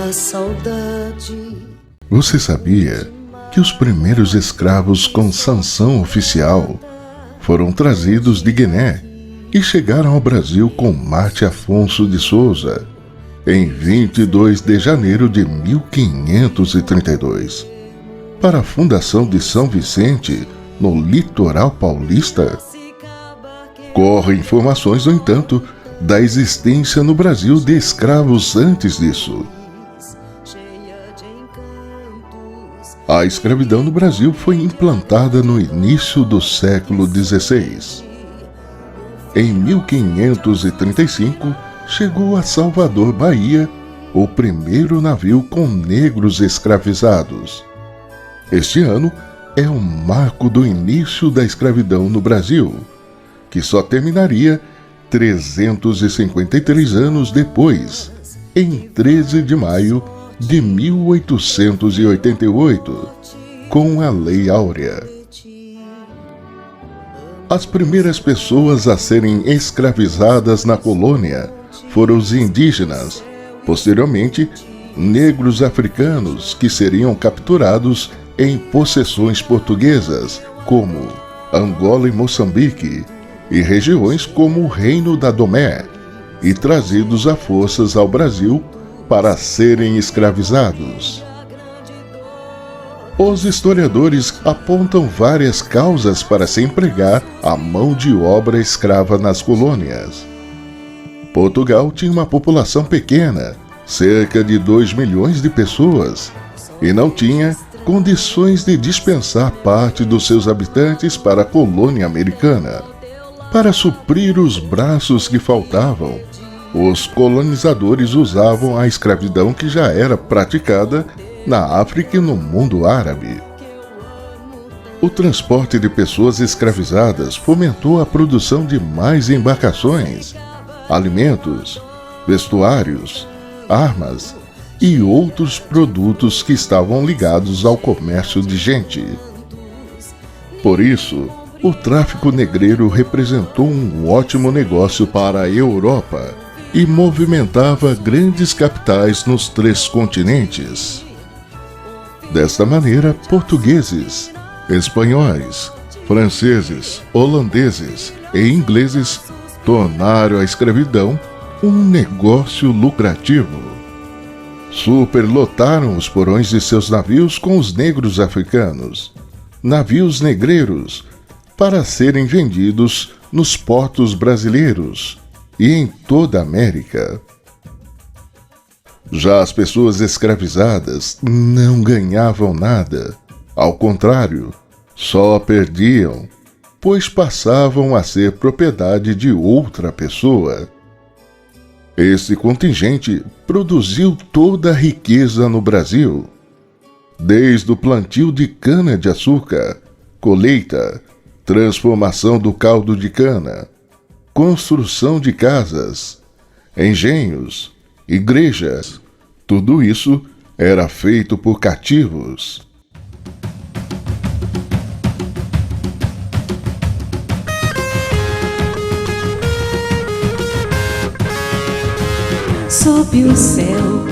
a saudade. Você sabia que os primeiros escravos com sanção oficial foram trazidos de Guiné e chegaram ao Brasil com Marte Afonso de Souza em 22 de janeiro de 1532, para a fundação de São Vicente, no litoral paulista? Correm informações, no entanto, da existência no Brasil de escravos antes disso. A escravidão no Brasil foi implantada no início do século XVI. Em 1535, chegou a Salvador, Bahia, o primeiro navio com negros escravizados. Este ano é o marco do início da escravidão no Brasil, que só terminaria 353 anos depois, em 13 de maio de 1888, com a Lei Áurea. As primeiras pessoas a serem escravizadas na colônia foram os indígenas, posteriormente, negros africanos que seriam capturados em possessões portuguesas, como Angola e Moçambique, e regiões como o Reino da Domé, e trazidos a forças ao Brasil para serem escravizados. Os historiadores apontam várias causas para se empregar a mão de obra escrava nas colônias. Portugal tinha uma população pequena, cerca de 2 milhões de pessoas, e não tinha condições de dispensar parte dos seus habitantes para a colônia americana. Para suprir os braços que faltavam, os colonizadores usavam a escravidão que já era praticada na África e no mundo árabe. O transporte de pessoas escravizadas fomentou a produção de mais embarcações, alimentos, vestuários, armas e outros produtos que estavam ligados ao comércio de gente. Por isso, o tráfico negreiro representou um ótimo negócio para a Europa e movimentava grandes capitais nos 3 continentes. Desta maneira, portugueses, espanhóis, franceses, holandeses e ingleses tornaram a escravidão um negócio lucrativo. Superlotaram os porões de seus navios com os negros africanos, navios negreiros, para serem vendidos nos portos brasileiros e em toda a América. Já as pessoas escravizadas não ganhavam nada. Ao contrário, só perdiam, pois passavam a ser propriedade de outra pessoa. Esse contingente produziu toda a riqueza no Brasil, desde o plantio de cana-de-açúcar, colheita, transformação do caldo de cana, construção de casas, engenhos, igrejas. Tudo isso era feito por cativos. Sob o céu.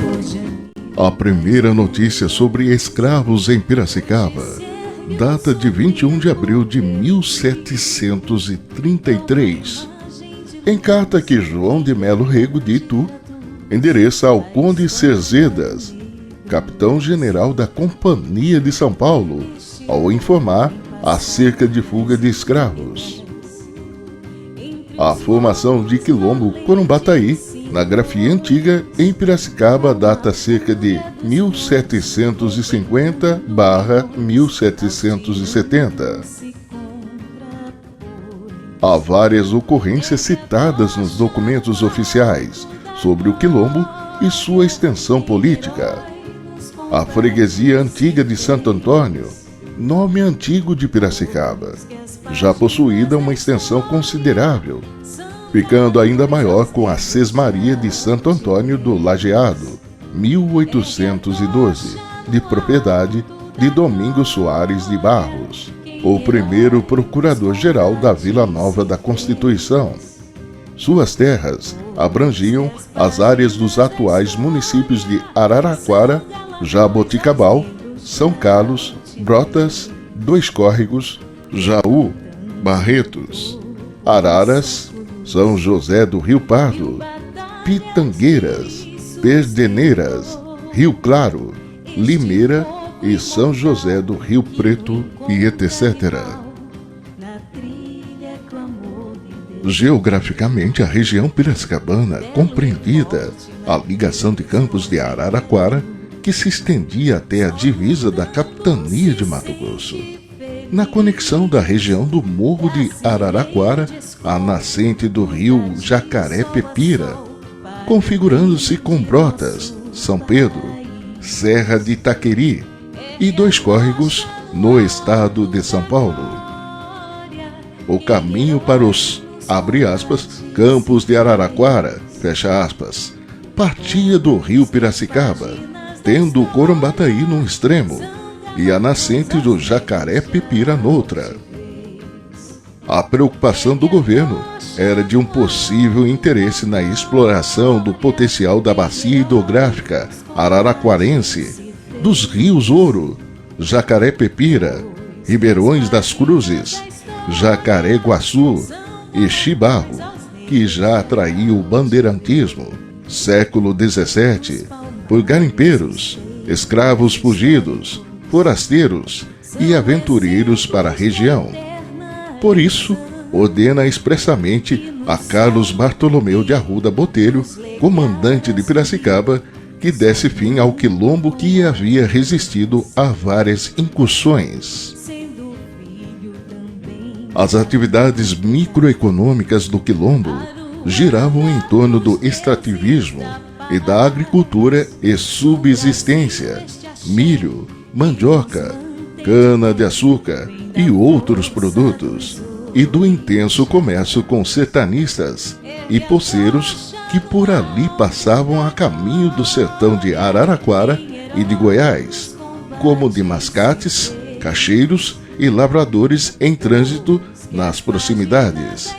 A primeira notícia sobre escravos em Piracicaba data de 21 de abril de 1733, em carta que João de Melo Rego de Itu endereça ao Conde Cerzedas, capitão-general da Companhia de São Paulo, ao informar acerca de fuga de escravos. A formação de Quilombo Corumbataí, na grafia antiga, em Piracicaba, data cerca de 1750/1770. Há várias ocorrências citadas nos documentos oficiais sobre o Quilombo e sua extensão política. A freguesia antiga de Santo Antônio, nome antigo de Piracicaba, já possuída uma extensão considerável, ficando ainda maior com a Sesmaria de Santo Antônio do Lajeado, 1812, de propriedade de Domingos Soares de Barros, o primeiro procurador-geral da Vila Nova da Constituição. Suas terras abrangiam as áreas dos atuais municípios de Araraquara, Jaboticabal, São Carlos, Brotas, Dois Córregos, Jaú, Barretos, Araras, São José do Rio Pardo, Pitangueiras, Perdeneiras, Rio Claro, Limeira e São José do Rio Preto e etc. Geograficamente, a região piracicabana compreendia a ligação de Campos de Araraquara, que se estendia até a divisa da capitania de Mato Grosso. Na conexão da região do Morro de Araraquara à nascente do rio Jacaré-Pepira, configurando-se com Brotas, São Pedro, Serra de Itaqueri e Dois Córregos no estado de São Paulo. O caminho para os, abre aspas, Campos de Araraquara, fecha aspas, partia do rio Piracicaba, tendo o Corumbataí num extremo e a nascente do Jacaré-Pepira noutra. A preocupação do governo era de um possível interesse na exploração do potencial da bacia hidrográfica araraquarense, dos rios Ouro, Jacaré-Pepira, Ribeirões das Cruzes, Jacaré-Guaçu e Chibarro, que já atraía o bandeirantismo, século XVII, por garimpeiros, escravos fugidos, forasteiros e aventureiros para a região. Por isso, ordena expressamente a Carlos Bartolomeu de Arruda Botelho, comandante de Piracicaba, que desse fim ao quilombo que havia resistido a várias incursões. As atividades microeconômicas do quilombo giravam em torno do extrativismo e da agricultura e subsistência, milho, mandioca, cana-de-açúcar e outros produtos, e do intenso comércio com sertanistas e poceiros que por ali passavam a caminho do sertão de Araraquara e de Goiás, como de mascates, cacheiros e lavradores em trânsito nas proximidades.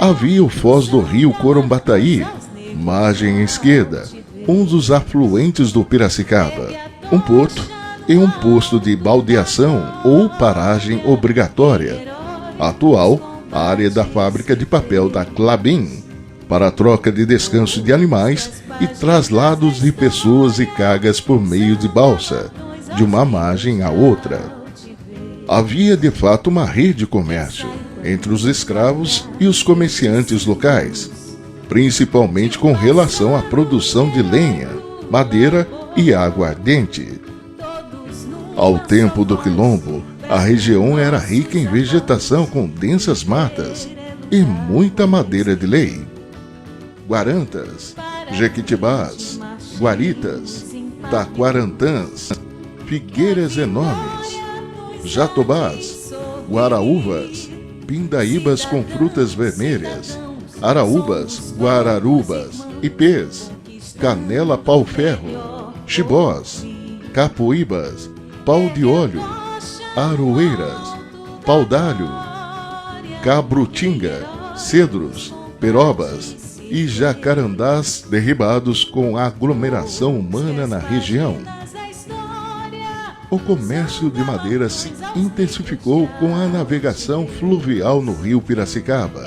Havia o foz do rio Corumbataí, margem esquerda, um dos afluentes do Piracicaba, um porto e um posto de baldeação ou paragem obrigatória, atual área da fábrica de papel da Klabin, para a troca de descanso de animais e traslados de pessoas e cargas por meio de balsa, de uma margem à outra. Havia de fato uma rede de comércio entre os escravos e os comerciantes locais, principalmente com relação à produção de lenha, madeira e aguardente. Ao tempo do quilombo, a região era rica em vegetação com densas matas e muita madeira de lei. Guarantas, jequitibás, guaritas, taquarantãs, figueiras enormes, jatobás, guaraúvas, pindaíbas com frutas vermelhas, araúbas, guararubas, ipês, canela pau-ferro, chibós, capuíbas, pau de óleo, aroeiras, pau-d'alho, cabrutinga, cedros, perobas e jacarandás derribados com a aglomeração humana na região. O comércio de madeira se intensificou com a navegação fluvial no rio Piracicaba,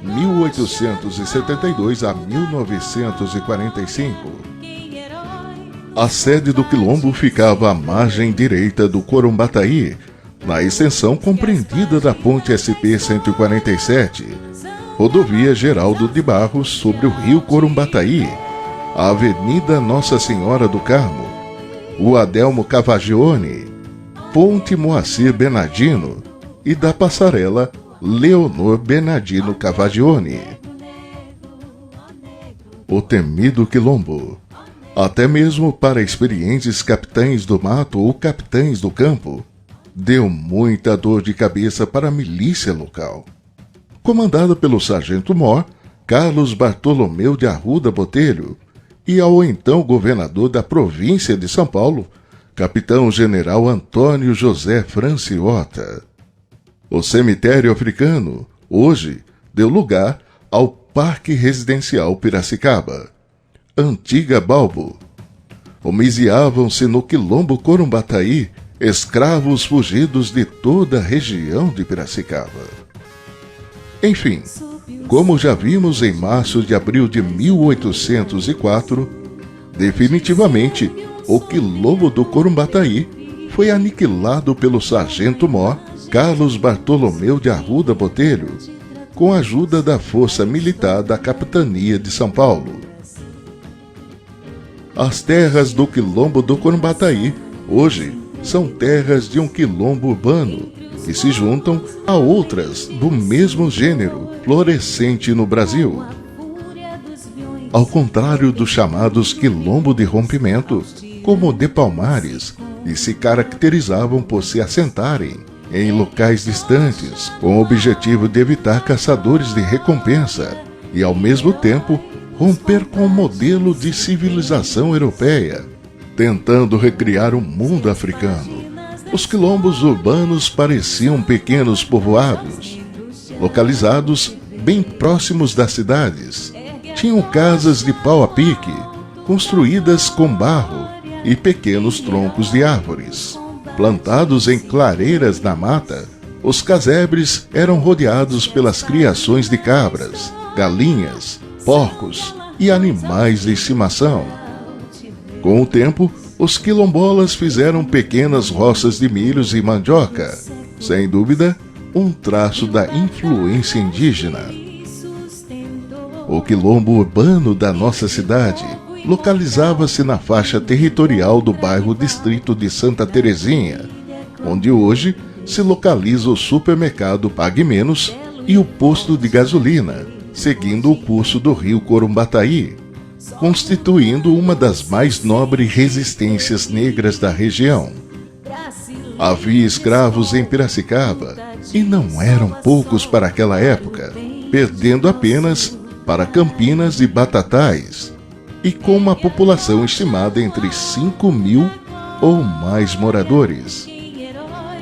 1872 a 1945. A sede do quilombo ficava à margem direita do Corumbataí, na extensão compreendida da ponte SP-147, rodovia Geraldo de Barros sobre o rio Corumbataí, a Avenida Nossa Senhora do Carmo, o Adelmo Cavagione, Ponte Moacir Bernardino e da passarela Leonor Bernardino Cavagione. O temido quilombo, até mesmo para experientes capitães do mato ou capitães do campo, deu muita dor de cabeça para a milícia local. Comandada pelo sargento-mor Carlos Bartolomeu de Arruda Botelho e ao então governador da província de São Paulo, capitão-general Antônio José Franciota. O cemitério africano, hoje, deu lugar ao Parque Residencial Piracicaba, Antiga Balbo. Homiziavam-se no Quilombo Corumbataí escravos fugidos de toda a região de Piracicaba. Enfim, como já vimos em março de abril de 1804, definitivamente o Quilombo do Corumbataí foi aniquilado pelo sargento-mor Carlos Bartolomeu de Arruda Botelho, com a ajuda da Força Militar da Capitania de São Paulo. As terras do Quilombo do Corumbataí, hoje, são terras de um quilombo urbano, que se juntam a outras do mesmo gênero, florescente no Brasil. Ao contrário dos chamados quilombo de rompimento, como de Palmares, e se caracterizavam por se assentarem em locais distantes, com o objetivo de evitar caçadores de recompensa e, ao mesmo tempo, romper com o modelo de civilização europeia, tentando recriar o mundo africano. Os quilombos urbanos pareciam pequenos povoados, localizados bem próximos das cidades. Tinham casas de pau a pique, construídas com barro e pequenos troncos de árvores. Plantados em clareiras na mata, os casebres eram rodeados pelas criações de cabras, galinhas, porcos e animais de estimação. Com o tempo, os quilombolas fizeram pequenas roças de milhos e mandioca, sem dúvida, um traço da influência indígena. O quilombo urbano da nossa cidade localizava-se na faixa territorial do bairro Distrito de Santa Terezinha, onde hoje se localiza o supermercado Pague Menos e o posto de gasolina, seguindo o curso do rio Corumbataí, constituindo uma das mais nobres resistências negras da região. Havia escravos em Piracicaba, e não eram poucos para aquela época, perdendo apenas para Campinas e Batatais, e com uma população estimada entre 5.000 ou mais moradores.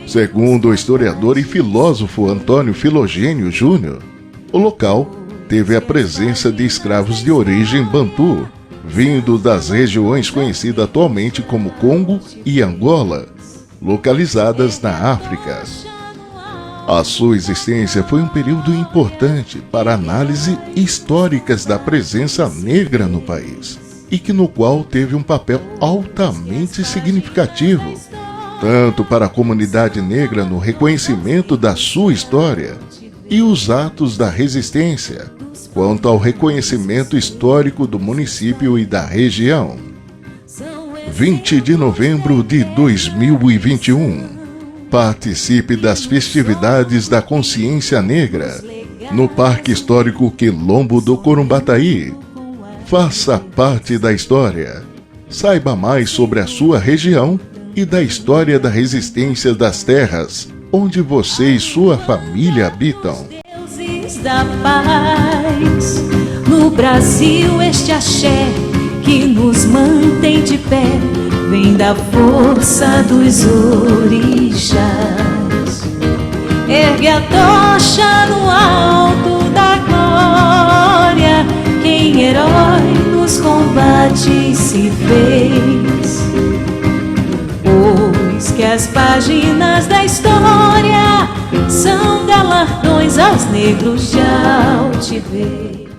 Segundo o historiador e filósofo Antônio Filogênio Júnior, o local teve a presença de escravos de origem bantu, vindo das regiões conhecidas atualmente como Congo e Angola, localizadas na África. A sua existência foi um período importante para análise históricas da presença negra no país, e que no qual teve um papel altamente significativo, tanto para a comunidade negra no reconhecimento da sua história e os atos da resistência, quanto ao reconhecimento histórico do município e da região. 20 de novembro de 2021. Participe das festividades da consciência negra no Parque Histórico Quilombo do Corumbataí. Faça parte da história. Saiba mais sobre a sua região e da história da resistência das terras onde você e sua família habitam. Deuses da paz, no Brasil este axé que nos mantém de pé, vem da força dos orixás. Ergue a tocha no alto da glória, quem herói nos combates se fez. Pois que as páginas da história são galardões aos negros de altivez.